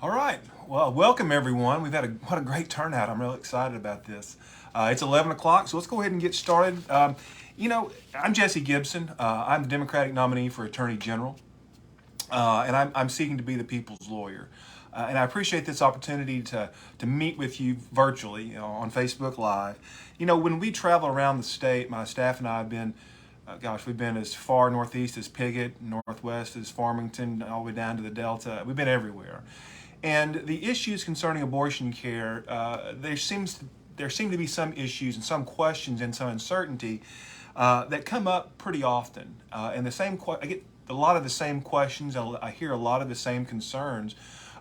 All right. Well, welcome everyone. We've had what a great turnout. I'm really excited about this. It's 11 o'clock, so let's go ahead and get started. I'm Jesse Gibson. I'm the Democratic nominee for Attorney General, and I'm seeking to be the people's lawyer. And I appreciate this opportunity to meet with you virtually, on Facebook Live. When we travel around the state, my staff and I have been, we've been as far northeast as Piggott, northwest as Farmington, all the way down to the Delta. We've been everywhere. And the issues concerning abortion care, there seem to be some issues and some questions and some uncertainty that come up pretty often. And I get a lot of the same questions. I hear a lot of the same concerns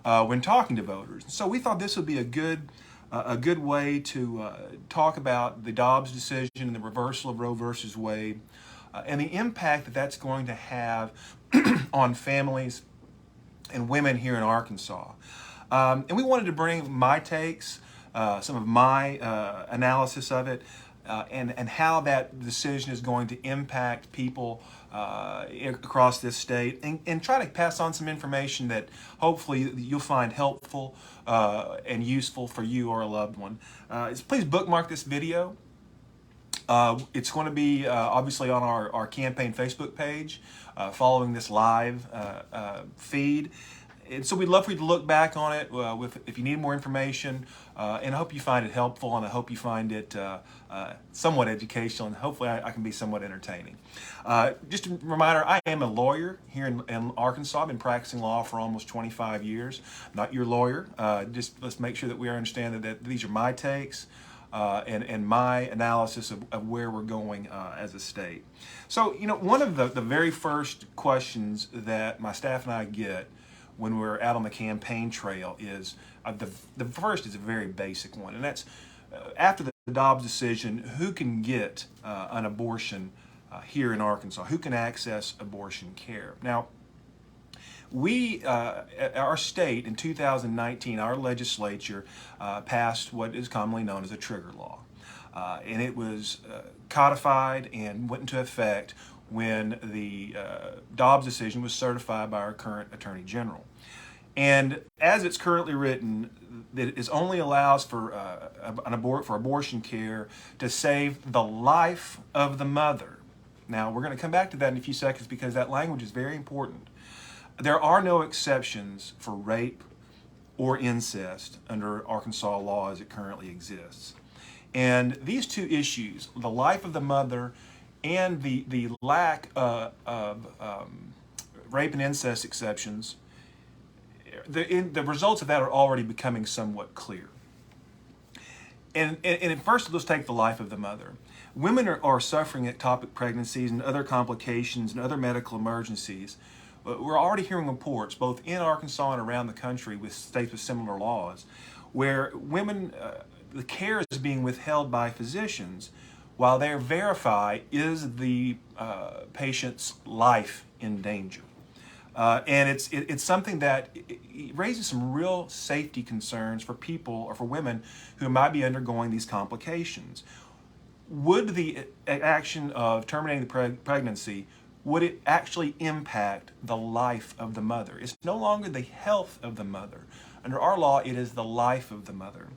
when talking to voters. So we thought this would be a good way to talk about the Dobbs decision and the reversal of Roe versus Wade, and the impact that that's going to have on families and women here in Arkansas. And we wanted to bring my takes, some of my analysis of it, and how that decision is going to impact people across this state, and try to pass on some information that hopefully you'll find helpful and useful for you or a loved one. Please bookmark this video. It's going to be obviously on our campaign Facebook page following this live feed. And so we'd love for you to look back on it if you need more information, and I hope you find it helpful, and I hope you find it somewhat educational, and hopefully I can be somewhat entertaining. Just a reminder, I am a lawyer here in Arkansas. I've been practicing law for almost 25 years. I'm not your lawyer. Just let's make sure that we understand that these are my takes and my analysis of where we're going as a state. So, one of the very first questions that my staff and I get when we're out on the campaign trail is, the first is a very basic one, and that's after the Dobbs decision, who can get an abortion here in Arkansas? Who can access abortion care? Now, our state in 2019, our legislature passed what is commonly known as a trigger law, and it was codified and went into effect when the Dobbs decision was certified by our current Attorney General. And as it's currently written, it only allows for abortion care to save the life of the mother. Now, we're going to come back to that in a few seconds because that language is very important. There are no exceptions for rape or incest under Arkansas law as it currently exists. And these two issues, the life of the mother and the lack of rape and incest exceptions, the results of that are already becoming somewhat clear. And first, let's take the life of the mother. Women are suffering ectopic pregnancies and other complications and other medical emergencies. We're already hearing reports, both in Arkansas and around the country with states with similar laws, where women, the care is being withheld by physicians while they verify is the patient's life in danger. And it's something that it raises some real safety concerns for people or for women who might be undergoing these complications. Would the action of terminating the pregnancy, would it actually impact the life of the mother? It's no longer the health of the mother. Under our law, it is the life of the mother.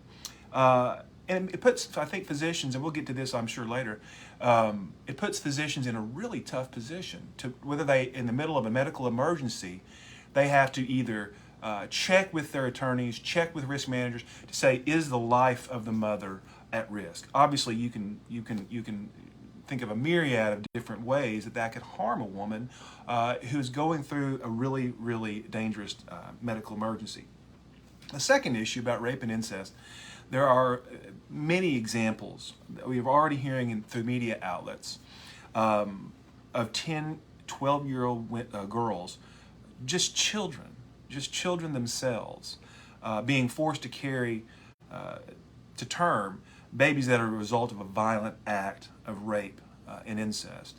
And it puts, I think, physicians, and we'll get to this, I'm sure, later, it puts physicians in a really tough position to whether they, in the middle of a medical emergency, they have to either check with their attorneys, check with risk managers to say, is the life of the mother at risk? Obviously, you can think of a myriad of different ways that could harm a woman who's going through a really, really dangerous medical emergency. The second issue about rape and incest, there are many examples that we are already hearing through media outlets of 10, 12-year-old girls, just children themselves, being forced to carry to term babies that are a result of a violent act of rape and incest.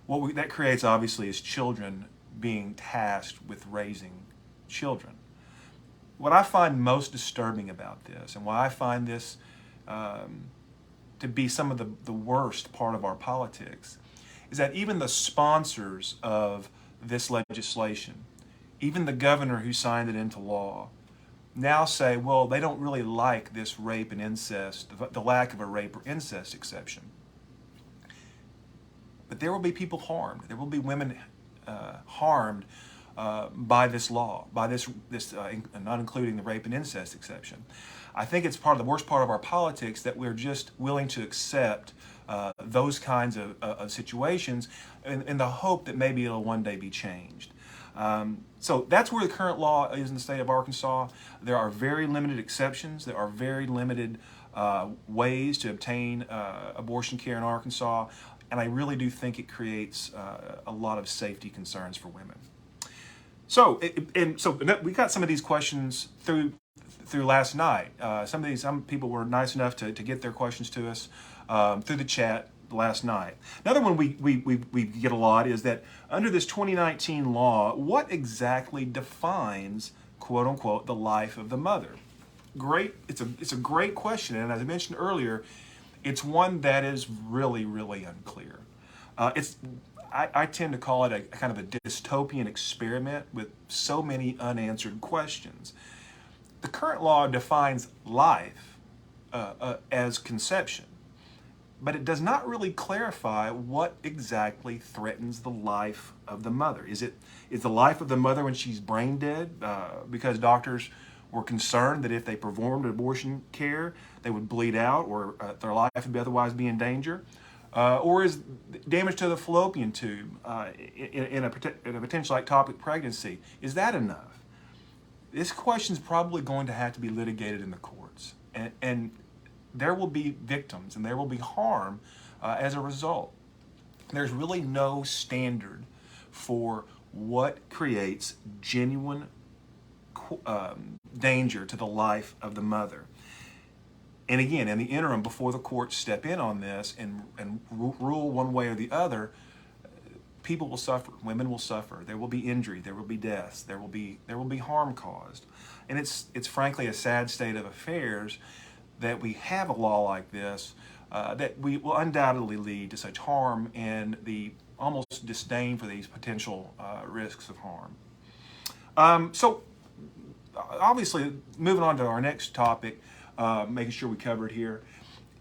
What that creates, obviously, is children being tasked with raising children. What I find most disturbing about this, and why I find this to be some of the worst part of our politics, is that even the sponsors of this legislation, even the governor who signed it into law, now say, well, they don't really like this rape and incest, the lack of a rape or incest exception. But there will be people harmed. There will be women harmed by this law, by this not including the rape and incest exception. I think it's part of the worst part of our politics that we're just willing to accept those kinds of situations in the hope that maybe it'll one day be changed. So that's where the current law is in the state of Arkansas. There are very limited exceptions. There are very limited ways to obtain abortion care in Arkansas. And I really do think it creates a lot of safety concerns for women. So we got some of these questions through last night. Some people were nice enough to get their questions to us through the chat last night. Another one we get a lot is that under this 2019 law, what exactly defines, quote unquote, the life of the mother? Great. It's a great question, and as I mentioned earlier, it's one that is really, really unclear. I tend to call it a kind of a dystopian experiment with so many unanswered questions. The current law defines life as conception, but it does not really clarify what exactly threatens the life of the mother. Is the life of the mother when she's brain dead because doctors were concerned that if they performed abortion care, they would bleed out or their life would otherwise be in danger? Or is damage to the fallopian tube in a potential ectopic pregnancy, is that enough? This question is probably going to have to be litigated in the courts. And there will be victims and there will be harm as a result. There's really no standard for what creates genuine danger to the life of the mother. And again, in the interim, before the courts step in on this and rule one way or the other, people will suffer. Women will suffer. There will be injury. There will be deaths. There will be harm caused. And it's frankly a sad state of affairs that we have a law like this that will undoubtedly lead to such harm and the almost disdain for these potential risks of harm. So obviously, moving on to our next topic, making sure we cover it here,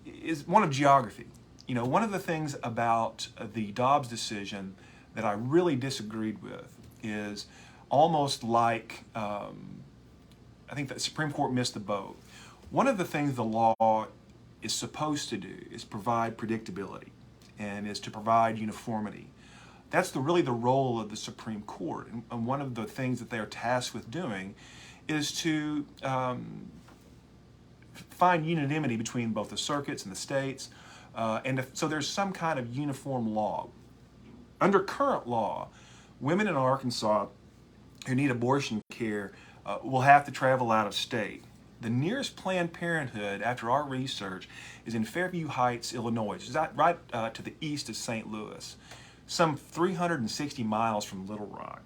is one of geography. You know, one of the things about the Dobbs decision that I really disagreed with is almost like I think the Supreme Court missed the boat. One of the things the law is supposed to do is provide predictability and is to provide uniformity. That's really the role of the Supreme Court. And one of the things that they are tasked with doing is to find unanimity between both the circuits and the states, so there's some kind of uniform law. Under current law, women in Arkansas who need abortion care will have to travel out of state. The nearest Planned Parenthood, after our research, is in Fairview Heights, Illinois, which is right to the east of St. Louis, some 360 miles from Little Rock.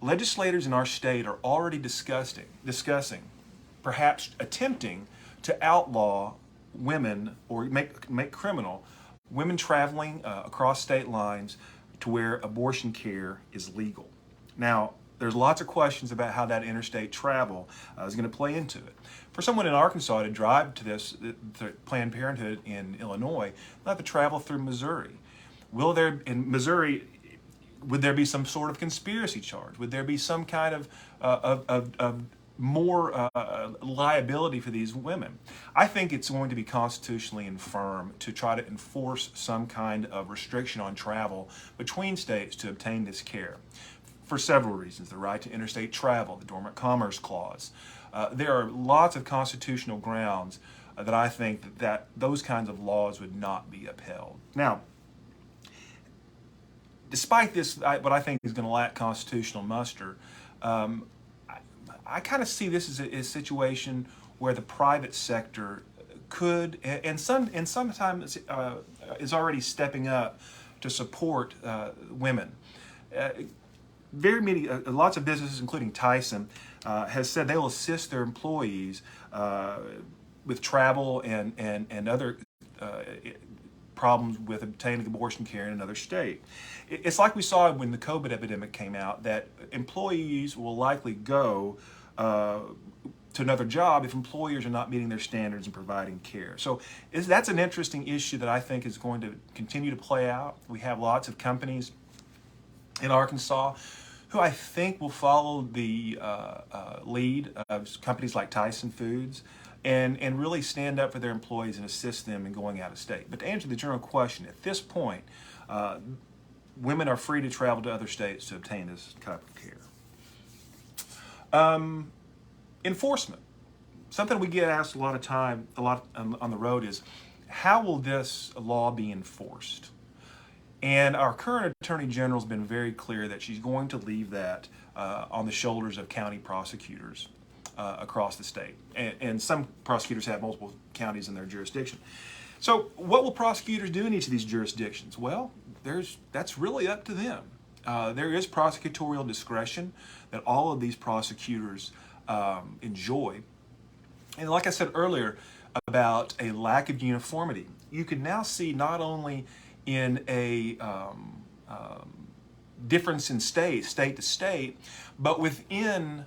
Legislators in our state are already discussing, perhaps attempting to outlaw women or make criminal women traveling across state lines to where abortion care is legal. Now, there's lots of questions about how that interstate travel is going to play into it. For someone in Arkansas to drive to the Planned Parenthood in Illinois, they'll have to travel through Missouri. In Missouri, would there be some sort of conspiracy charge? Would there be some kind of more liability for these women? I think it's going to be constitutionally infirm to try to enforce some kind of restriction on travel between states to obtain this care, for several reasons. The right to interstate travel, the Dormant Commerce Clause. There are lots of constitutional grounds that I think that those kinds of laws would not be upheld. Now, despite this, what I think is going to lack constitutional muster, I kind of see this as a situation where the private sector could, and sometimes is already stepping up to support women. Lots of businesses, including Tyson, has said they will assist their employees with travel and other problems with obtaining abortion care in another state. It's like we saw when the COVID epidemic came out, that employees will likely go to another job if employers are not meeting their standards and providing care. So that's an interesting issue that I think is going to continue to play out. We have lots of companies in Arkansas who I think will follow the lead of companies like Tyson Foods and really stand up for their employees and assist them in going out of state. But to answer the general question, at this point, women are free to travel to other states to obtain this type of care. Enforcement. Something we get asked a lot on the road is, how will this law be enforced? And our current Attorney General has been very clear that she's going to leave that on the shoulders of county prosecutors across the state. And some prosecutors have multiple counties in their jurisdiction. So what will prosecutors do in each of these jurisdictions? Well, that's really up to them. There is prosecutorial discretion that all of these prosecutors enjoy. And like I said earlier about a lack of uniformity, you can now see not only in a difference in state to state, but within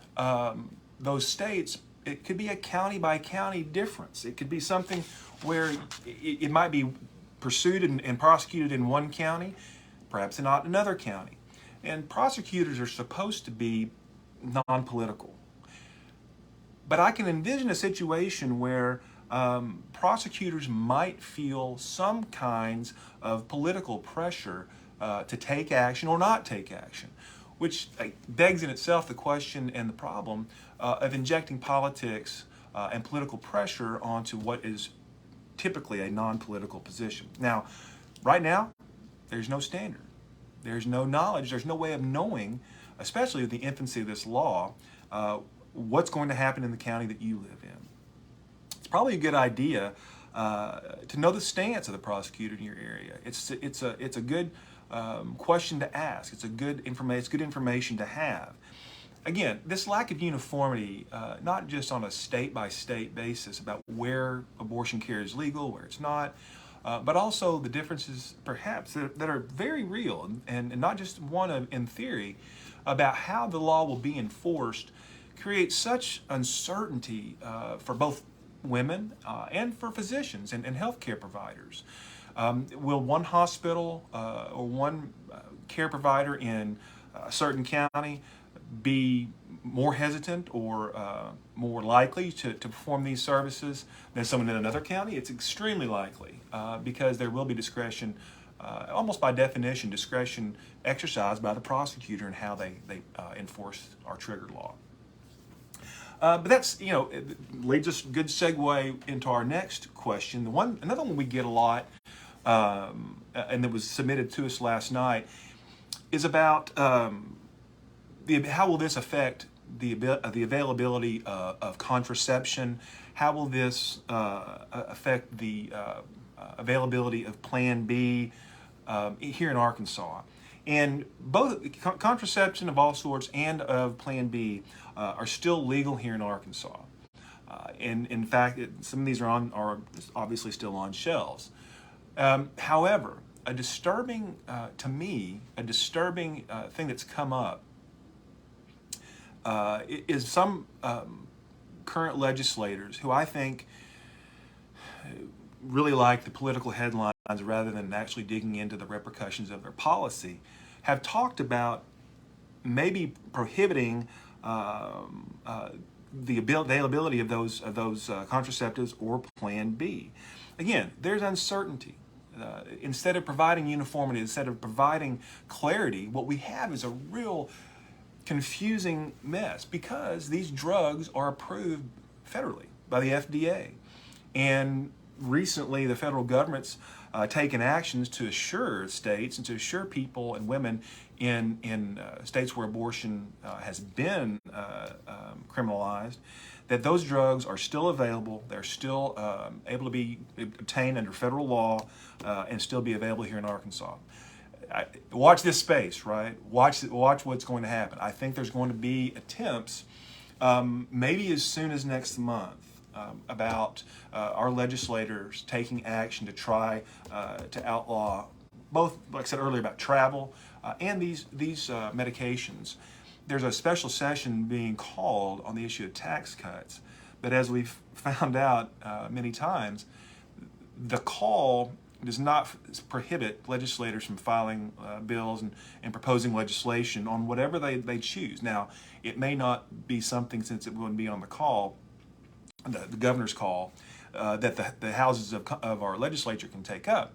those states, it could be a county by county difference. It could be something where it might be pursued and prosecuted in one county, perhaps not another county. And prosecutors are supposed to be non-political. But I can envision a situation where prosecutors might feel some kinds of political pressure to take action or not take action, which begs in itself the question and the problem of injecting politics and political pressure onto what is typically a non-political position. Now, right now, there's no standard. There's no knowledge. There's no way of knowing, especially with the infancy of this law, what's going to happen in the county that you live in. It's probably a good idea to know the stance of the prosecutor in your area. It's a good question to ask. It's good information to have. Again, this lack of uniformity, not just on a state-by-state basis about where abortion care is legal, where it's not, but also the differences perhaps that are very real and not just one in theory about how the law will be enforced, creates such uncertainty for both women and for physicians and healthcare providers. Will one hospital or one care provider in a certain county be more hesitant or more likely to perform these services than someone in another county? It's extremely likely because there will be discretion, almost by definition, discretion exercised by the prosecutor in how they enforce our trigger law. But that's, it leads us good segue into our next question. Another one we get a lot, and that was submitted to us last night, is about how will this affect the availability of contraception? How will this affect the availability of Plan B here in Arkansas? And both contraception of all sorts and of Plan B are still legal here in Arkansas. And in fact, some of these are obviously still on shelves. However, a disturbing thing that's come up is some current legislators who I think really like the political headlines rather than actually digging into the repercussions of their policy, have talked about maybe prohibiting the availability of those contraceptives or Plan B. Again, there's uncertainty. Instead of providing uniformity, instead of providing clarity, what we have is a real confusing mess because these drugs are approved federally by the FDA. And recently, the federal government's taken actions to assure states and to assure people and women in states where abortion has been criminalized that those drugs are still available. They're still able to be obtained under federal law and still be available here in Arkansas. Watch this space, right? Watch what's going to happen. I think there's going to be attempts, maybe as soon as next month, about our legislators taking action to try to outlaw both, like I said earlier, about travel and these medications. there's a special session being called on the issue of tax cuts. But as we've found out many times, the call does not prohibit legislators from filing bills and proposing legislation on whatever they choose. Now, it may not be something, since it wouldn't be on the call, the governor's call, that the houses of our legislature can take up.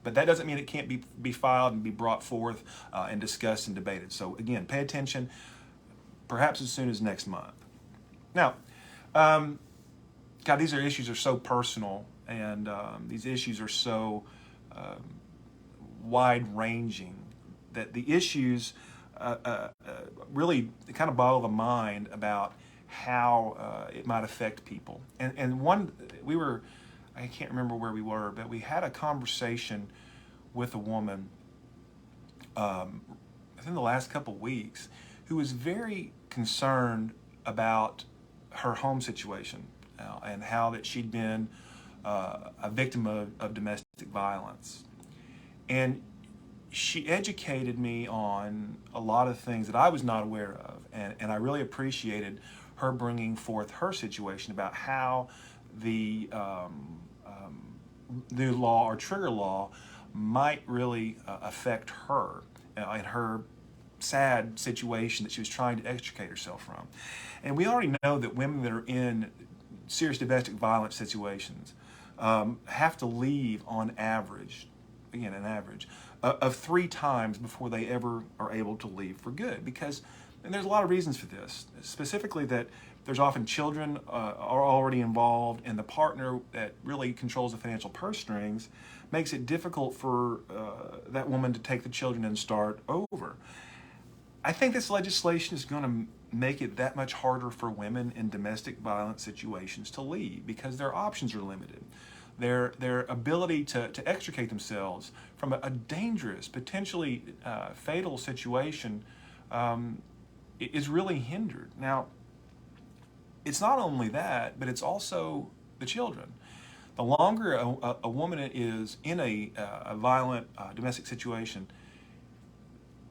But that doesn't mean it can't be filed and be brought forth and discussed and debated. So again, pay attention, perhaps as soon as next month. Now, God, these issues are so personal, and these issues are so wide-ranging that the issues really kind of boggle the mind about how it might affect people. And I can't remember where we were, but we had a conversation with a woman within the last couple of weeks who was very concerned about her home situation and how that she'd been a victim of domestic violence. And she educated me on a lot of things that I was not aware of, and I really appreciated her bringing forth her situation about how the new law or trigger law might really affect her and her sad situation that she was trying to extricate herself from. And we already know that women that are in serious domestic violence situations have to leave on average, again, an average, of 3 times before they ever are able to leave for good. And there's a lot of reasons for this, specifically that there's often children are already involved, and the partner that really controls the financial purse strings makes it difficult for that woman to take the children and start over. I think this legislation is going to make it that much harder for women in domestic violence situations to leave, because their options are limited. Their ability to extricate themselves from a dangerous, potentially fatal situation is really hindered. Now, it's not only that, but it's also the children. The longer a woman is in a violent domestic situation,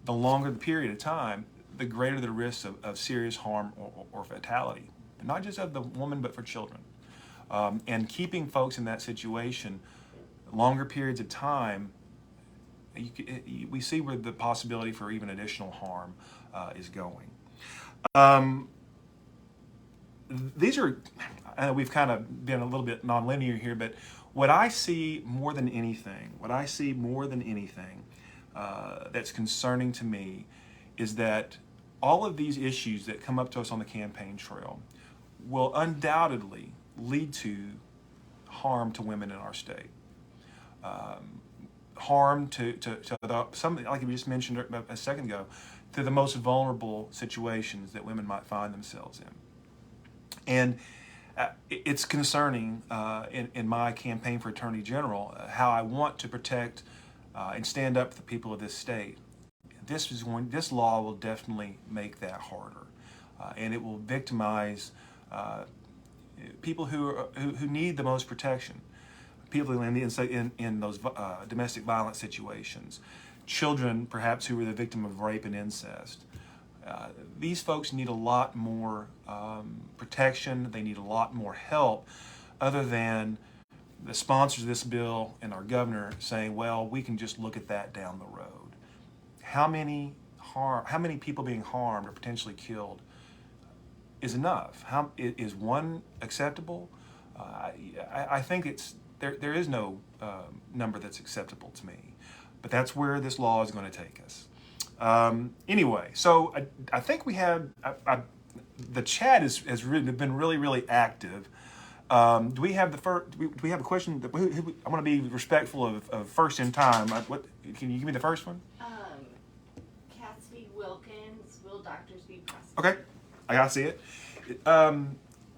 the longer the period of time, the greater the risk of serious harm or fatality, not just of the woman, but for children. And keeping folks in that situation longer periods of time, we see where the possibility for even additional harm is going. These are, we've kind of been a little bit nonlinear here, but what I see more than anything that's concerning to me is that all of these issues that come up to us on the campaign trail will undoubtedly lead to harm to women in our state. Harm to something like you just mentioned a second ago, to the most vulnerable situations that women might find themselves in. And it's concerning in my campaign for Attorney General how I want to protect and stand up for the people of this state. This law will definitely make that harder, and it will victimize people who need the most protection. People in those domestic violence situations, children perhaps who were the victim of rape and incest. These folks need a lot more protection. They need a lot more help, other than the sponsors of this bill and our governor saying, well, we can just look at that down the road. How many people being harmed or potentially killed is enough? Is one acceptable? I think there is no number that's acceptable to me, but that's where this law is going to take us. Anyway, so I think we have the chat has been really active. Do we have do we have a question? I want to be respectful of first in time. Can you give me the first one? Cassidy Wilkins, will doctors be prosecuted? Okay, I gotta see it.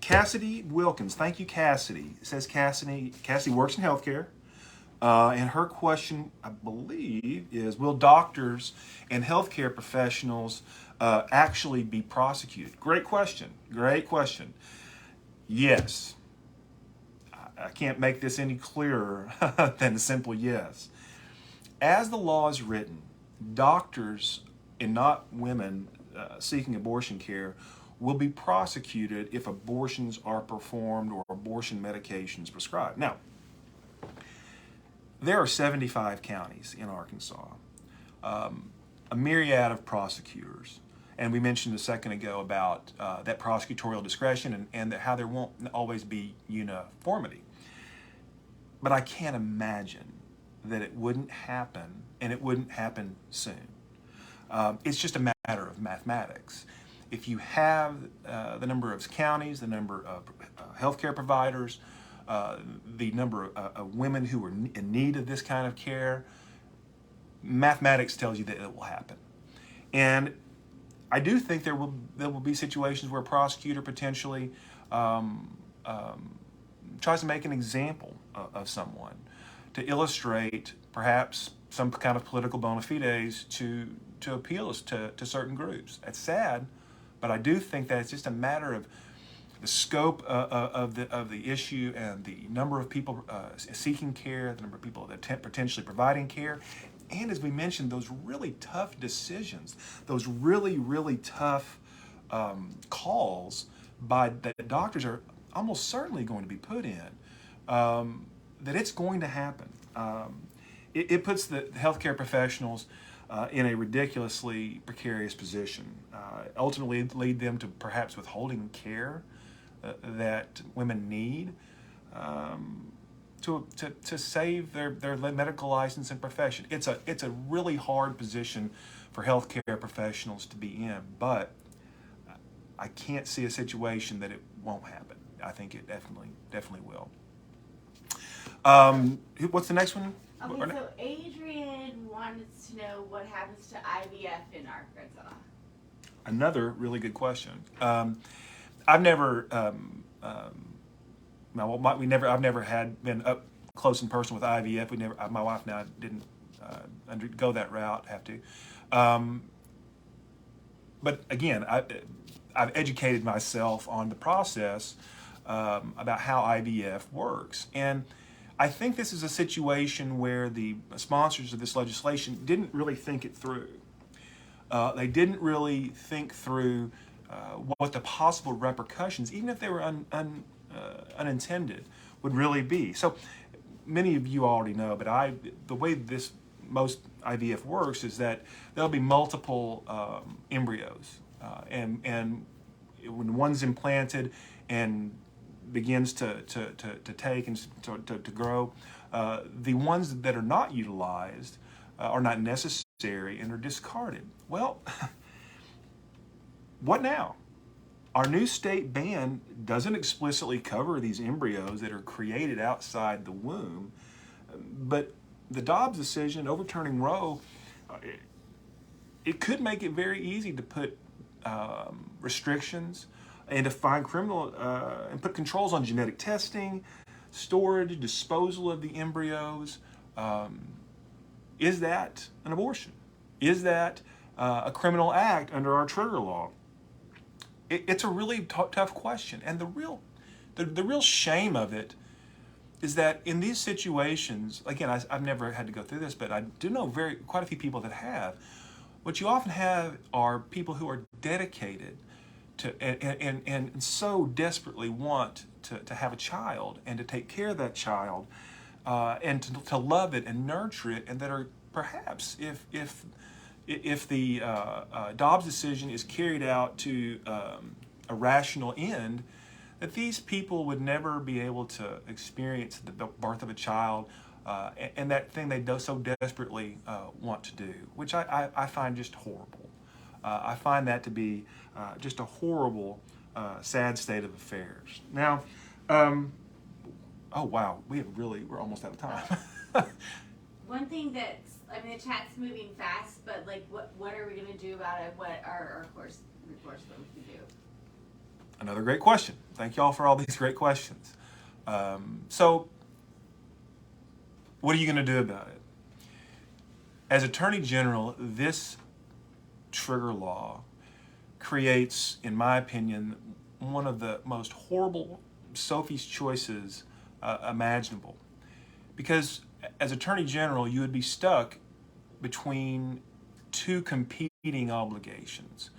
Cassidy Wilkins, thank you, Cassidy. It says Cassidy works in healthcare. And her question, I believe, is, will doctors and healthcare professionals actually be prosecuted? Great question. Yes. I can't make this any clearer than a simple yes. As the law is written, doctors, and not women seeking abortion care will be prosecuted if abortions are performed or abortion medications prescribed. Now, there are 75 counties in Arkansas, a myriad of prosecutors. And we mentioned a second ago about that prosecutorial discretion and how there won't always be uniformity. But I can't imagine that it wouldn't happen, and it wouldn't happen soon. It's just a matter of mathematics. If you have the number of counties, the number of healthcare providers, the number of women who are in need of this kind of care, mathematics tells you that it will happen. And I do think there will be situations where a prosecutor potentially tries to make an example of someone to illustrate perhaps some kind of political bona fides to appeal to certain groups. It's sad, but I do think that it's just a matter of the scope of the issue and the number of people seeking care, the number of people that potentially providing care, and as we mentioned, those really tough decisions, those really, really tough calls that doctors are almost certainly going to be put in, that it's going to happen. It puts the healthcare professionals in a ridiculously precarious position, ultimately lead them to perhaps withholding care that women need to save their medical license and profession. It's a really hard position for healthcare professionals to be in, but I can't see a situation that it won't happen. I think it definitely will. What's the next one? Okay, so Adrian wanted to know what happens to IVF in Arkansas. Another really good question. I've never, I've never been up close in person with IVF. My wife and I didn't go that route. Have to, but again, I've educated myself on the process about how IVF works, and I think this is a situation where the sponsors of this legislation didn't really think it through. They didn't really think through what the possible repercussions, even if they were unintended, would really be. So many of you already know, but the way most IVF works is that there'll be multiple embryos, and when one's implanted and begins to take and to grow, the ones that are not utilized are not necessary and are discarded. Well, what now? Our new state ban doesn't explicitly cover these embryos that are created outside the womb, but the Dobbs decision overturning Roe, it could make it very easy to put restrictions and to find criminal and put controls on genetic testing, storage, disposal of the embryos. Is that an abortion? Is that a criminal act under our trigger law? It's a really tough question, and the real shame of it is that in these situations, again, I've never had to go through this, but I do know quite a few people that have. What you often have are people who are dedicated to and so desperately want to have a child and to take care of that child and to love it and nurture it, and that are perhaps if the Dobbs decision is carried out to a rational end, that these people would never be able to experience the birth of a child and that thing they so desperately want to do, which I find just horrible. I find that to be just a horrible, sad state of affairs. Now, oh wow, we're almost out of time. One thing the chat's moving fast, but what are we going to do about it? What are our course what we can do? Another great question. Thank y'all for all these great questions. So, what are you going to do about it? As Attorney General, this trigger law creates, in my opinion, one of the most horrible Sophie's choices imaginable. Because as Attorney General, you would be stuck between two competing obligations.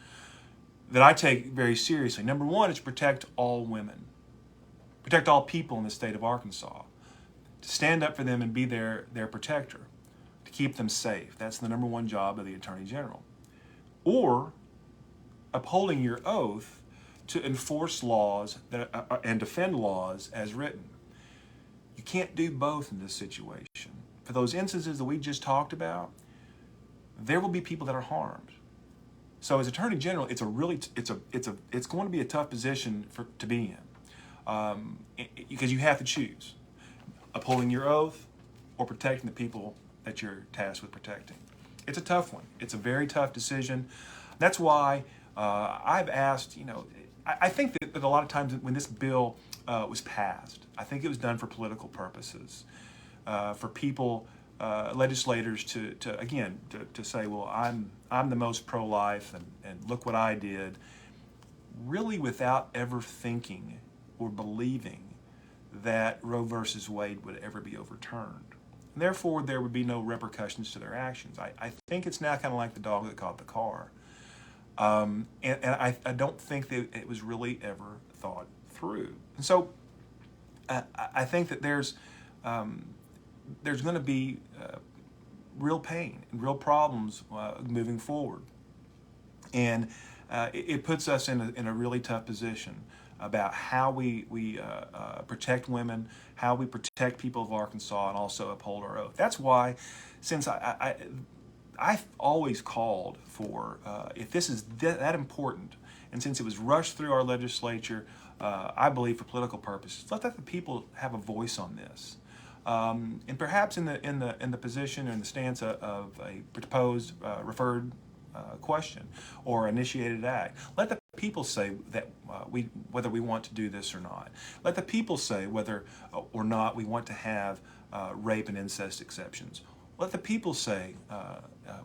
that I take very seriously. Number one is to protect all women, protect all people in the state of Arkansas, to stand up for them and be their protector, to keep them safe. That's the number one job of the Attorney General. Or upholding your oath to enforce laws and defend laws as written. You can't do both in this situation. For those instances that we just talked about, there will be people that are harmed. So as Attorney General, it's going to be a tough position to be in, because you have to choose upholding your oath or protecting the people that you're tasked with protecting. It's a tough one. It's a very tough decision. That's why I've asked, I think that a lot of times when this bill was passed, I think it was done for political purposes, for people, legislators to say, well, I'm the most pro-life and look what I did, really without ever thinking or believing that Roe versus Wade would ever be overturned. And therefore, there would be no repercussions to their actions. I think it's now kind of like the dog that caught the car. And I don't think that it was really ever thought through. And so I think that there's going to be real pain and real problems moving forward. And it puts us in a really tough position about how we protect women, how we protect people of Arkansas, and also uphold our oath. That's why, since I've always called for, if this is that important, and since it was rushed through our legislature, I believe for political purposes, let the people have a voice on this. And perhaps in the position or in the stance of a proposed referred question or initiated act, let the people say that whether we want to do this or not. Let the people say whether or not we want to have rape and incest exceptions. Let the people say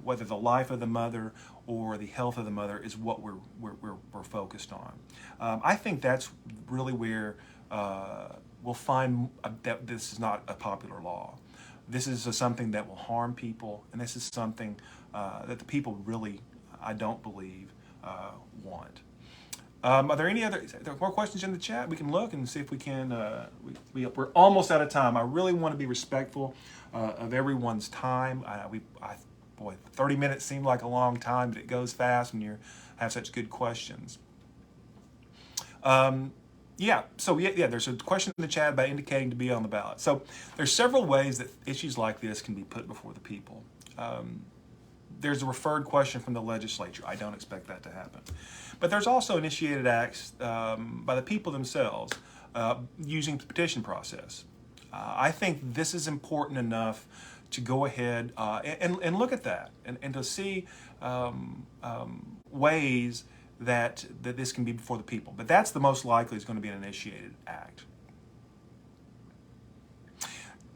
whether the life of the mother or the health of the mother is what we're focused on. I think that's really where we'll find that this is not a popular law. This is something that will harm people, and this is something that the people really, I don't believe, want. Are there more questions in the chat? We can look and see if we can. We're almost out of time. I really want to be respectful of everyone's time. 30 minutes seemed like a long time, but it goes fast when you have such good questions. There's a question in the chat about indicating to be on the ballot. So there's several ways that issues like this can be put before the people. There's a referred question from the legislature. I don't expect that to happen. But there's also initiated acts by the people themselves using the petition process. I think this is important enough to go ahead and look at that and to see ways that this can be before the people. But that's the most likely is going to be an initiated act.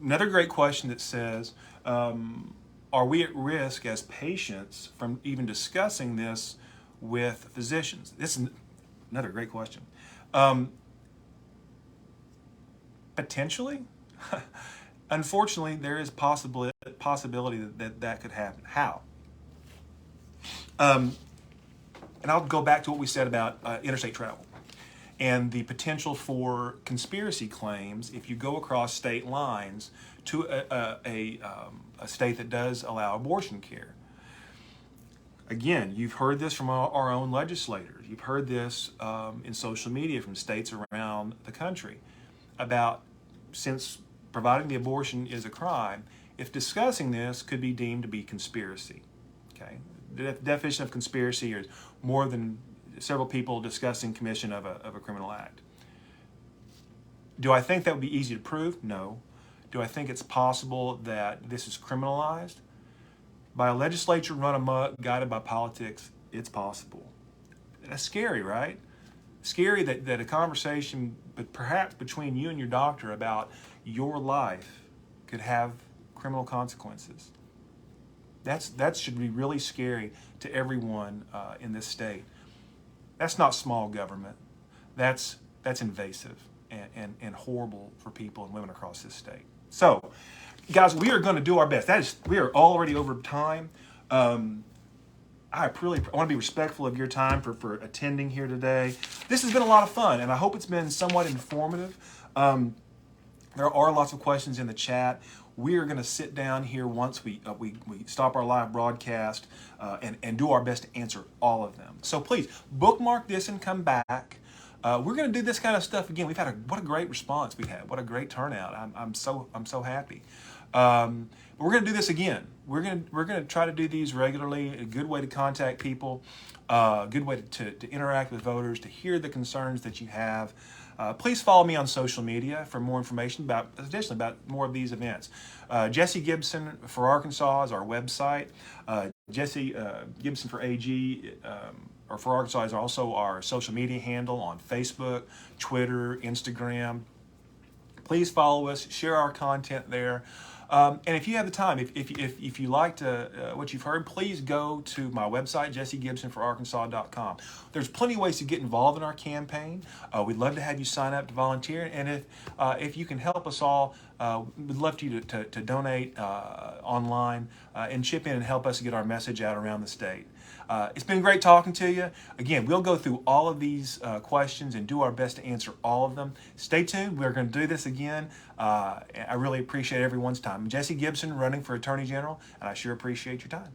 Another great question that says, are we at risk as patients from even discussing this with physicians? This is another great question. Potentially. Unfortunately, there is possibility that could happen. How? And I'll go back to what we said about interstate travel and the potential for conspiracy claims if you go across state lines to a state that does allow abortion care. Again, you've heard this from our own legislators. You've heard this in social media from states around the country about, since providing the abortion is a crime, if discussing this could be deemed to be conspiracy. Okay, the definition of conspiracy is more than several people discussing commission of a criminal act. Do I think that would be easy to prove? No. Do I think it's possible that this is criminalized? By a legislature run amok, guided by politics, it's possible. That's scary, right? Scary that a conversation, but perhaps between you and your doctor about your life could have criminal consequences. That should be really scary to everyone in this state. That's not small government. That's invasive and horrible for people and women across this state. So, guys, we are going to do our best. We are already over time. I want to be respectful of your time for attending here today. This has been a lot of fun, and I hope it's been somewhat informative. There are lots of questions in the chat. We are going to sit down here once we stop our live broadcast and do our best to answer all of them. So please bookmark this and come back. We're going to do this kind of stuff again. We've had what a great response we've had. What a great turnout. I'm so happy. We're going to do this again. We're going to try to do these regularly. A good way to contact people, a good way to interact with voters, to hear the concerns that you have. Please follow me on social media for more information about more of these events. Jesse Gibson for Arkansas is our website. Jesse Gibson for AG or for Arkansas is also our social media handle on Facebook, Twitter, Instagram. Please follow us, share our content there. And if you have the time, if you liked what you've heard, please go to my website, jessegibsonforarkansas.com. There's plenty of ways to get involved in our campaign. We'd love to have you sign up to volunteer. And if you can help us all, we'd love you to donate online and chip in and help us get our message out around the state. It's been great talking to you. Again, we'll go through all of these questions and do our best to answer all of them. Stay tuned. We're going to do this again. I really appreciate everyone's time. I'm Jesse Gibson, running for Attorney General, and I sure appreciate your time.